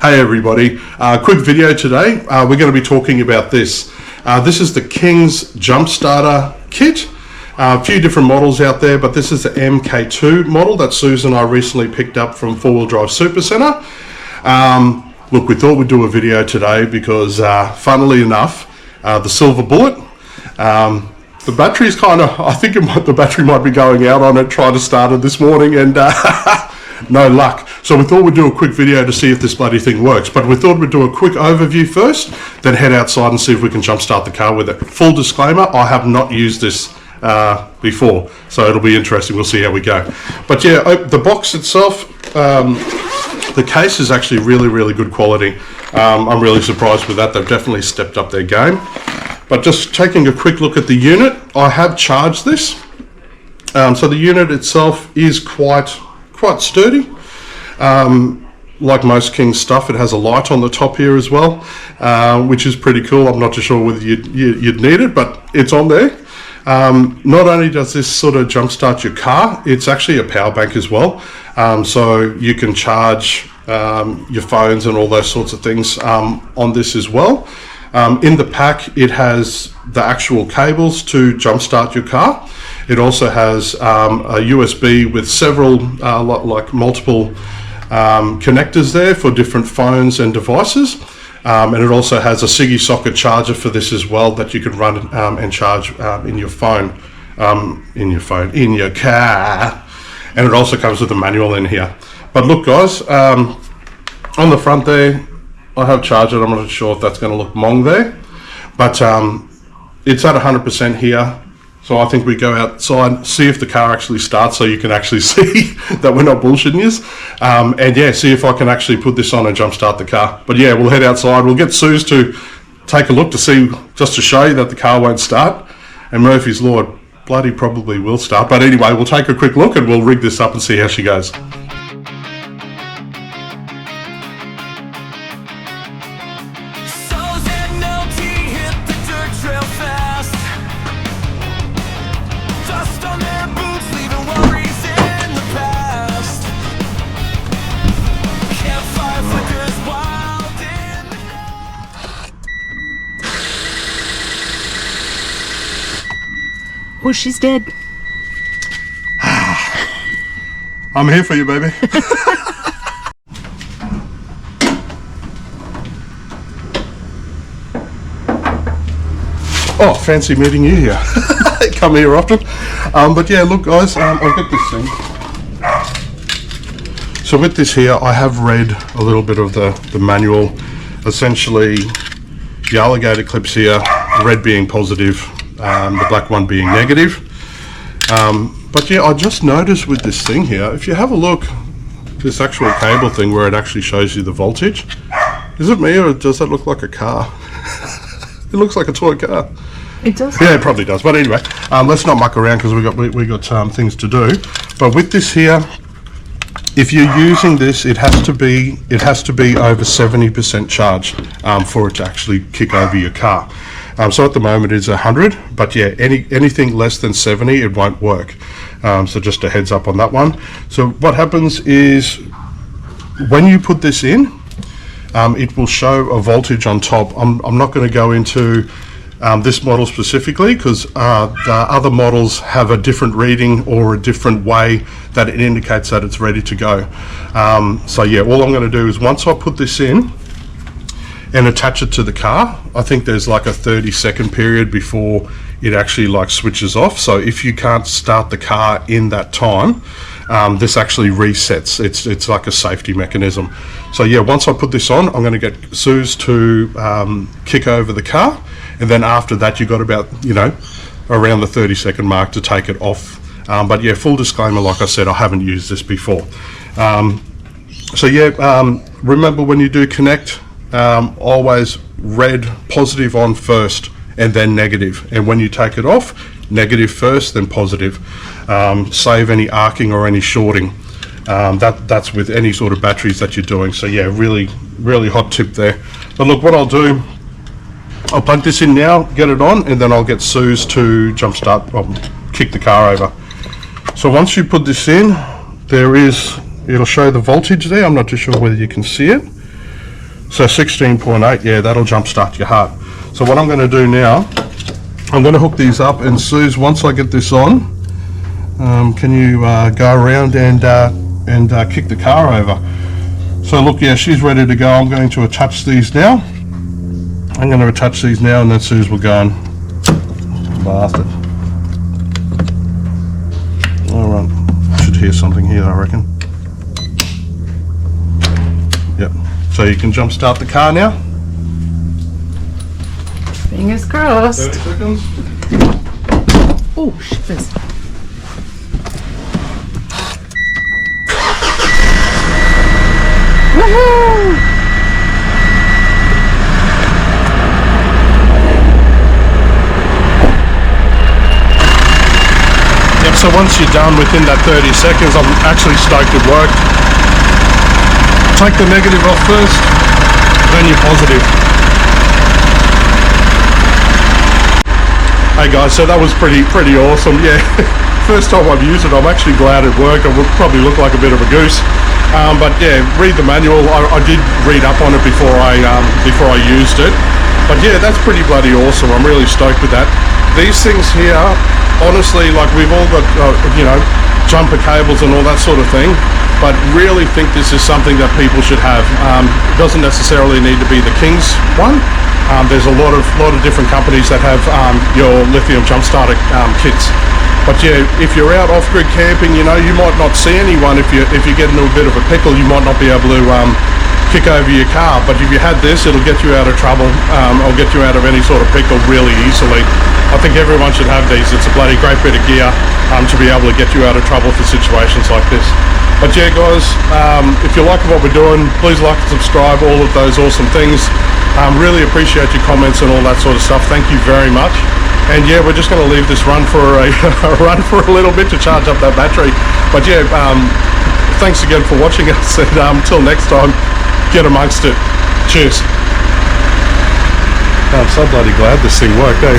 Hey everybody, quick video today. We're going to be talking about this. This is the King's Jumpstarter kit. A few different models out there, but this is the MK2 model that Susan and I recently picked up from 4-Wheel Drive Super Centre. Look, we thought we'd do a video today because funnily enough, the silver bullet, the battery's kind of, I think the battery might be going out on it, trying to start it this morning and no luck. So we thought we'd do a quick video to see if this bloody thing works, but we thought we'd do a quick overview first, then head outside and see if we can jumpstart the car with it. Full disclaimer, I have not used this before, so it'll be interesting. We'll see how we go. But yeah, the box itself, the case is actually really good quality. I'm really surprised with that. They've definitely stepped up their game. But just taking a quick look at the unit, I have charged this. So the unit itself is quite sturdy. Like most King stuff, it has a light on the top here as well, which is pretty cool. I'm not too sure whether you'd need it, but it's on there. Not only does this sort of jumpstart your car, it's actually a power bank as well. So you can charge your phones and all those sorts of things on this as well. In the pack, it has the actual cables to jumpstart your car. It also has a USB with several, like multiple connectors there for different phones and devices. And it also has a Siggy socket charger for this as well that you can run and charge in your phone, in your car. And it also comes with a manual in here. But look guys, on the front there, I have charged it. I'm not sure if that's going to look mong there, but it's at 100% here. So I think we go outside, see if the car actually starts, so you can actually see that we're not bullshitting you. And yeah, see if I can actually put this on and jumpstart the car. But yeah, we'll head outside. We'll get Suze to take a look to see, just to show you that the car won't start. And Murphy's Law, bloody probably will start. But anyway, we'll take a quick look and we'll rig this up and see how she goes. Oh, she's dead. I'm here for you, baby. Oh, fancy meeting you here. Come here often. But yeah, look guys, I'll get this thing. So with this here, I have read a little bit of the manual. Essentially, the alligator clips here, red being positive, the black one being negative. But yeah, I just noticed with this thing here, if you have a look, this actual cable thing where it actually shows you the voltage, is it me or does that look like a car? It looks like a toy car. It does. Yeah, it probably does. But anyway, let's not muck around because we got things to do. But with this here, if you're using this, it has to be over 70% charged for it to actually kick over your car. So at the moment it's 100, but yeah, anything less than 70, it won't work. So just a heads up on that one. So what happens is when you put this in, it will show a voltage on top. I'm not going to go into this model specifically because the other models have a different reading or a different way that it indicates that it's ready to go. So yeah, all I'm going to do is once I put this in and attach it to the car, I think there's like a 30-second period before it actually like switches off. So if you can't start the car in that time, this actually resets. It's like a safety mechanism. So yeah, once I put this on, I'm going to get Suze to kick over the car, and then after that you got about, you know, around the 30-second mark to take it off. But yeah, full disclaimer, like I said, I haven't used this before. So yeah, remember when you do connect, always red positive on first and then negative, and when you take it off, negative first then positive. Save any arcing or any shorting. That's with any sort of batteries that you're doing. So yeah, really hot tip there. But look, what I'll do, I'll plug this in now, get it on, and then I'll get Suze to jumpstart, kick the car over. So once you put this in, it'll show the voltage there. I'm not too sure whether you can see it. So 16.8, yeah, that'll jumpstart your heart. So what I'm going to do now, I'm going to hook these up, and Suze, once I get this on, can you go around and kick the car over? So look, yeah, she's ready to go. I'm going to attach these now. I'm going to attach these now, and then Suze will go and blast it. Alright, should hear something here, I reckon. Yep, so you can jump start the car now. Fingers crossed. 30 seconds. Oh, shivers. Woohoo! Yep, so once you're done within that 30 seconds, I'm actually stoked it worked. Take the negative off first, then you're positive. Hey guys, so that was pretty awesome. Yeah, first time I've used it, I'm actually glad it worked. I would probably look like a bit of a goose, but yeah, read the manual. I did read up on it before I used it. But yeah, that's pretty bloody awesome. I'm really stoked with that. These things here, honestly, like we've all got you know, jumper cables and all that sort of thing, but really think this is something that people should have. It doesn't necessarily need to be the King's one. There's a lot of different companies that have your lithium jump starter kits. But yeah, if you're out off-grid camping, you know, you might not see anyone. If you get into a bit of a pickle, you might not be able to kick over your car. But if you had this, it'll get you out of trouble, or get you out of any sort of pickle really easily. I think everyone should have these. It's a bloody great bit of gear to be able to get you out of trouble for situations like this. But yeah, guys, if you like what we're doing, please like and subscribe, all of those awesome things. Really appreciate your comments and all that sort of stuff. Thank you very much. And yeah, we're just going to leave this run for a run for a little bit to charge up that battery. But yeah, thanks again for watching us, and until next time, get amongst it. Cheers. I'm so bloody glad this thing worked, eh?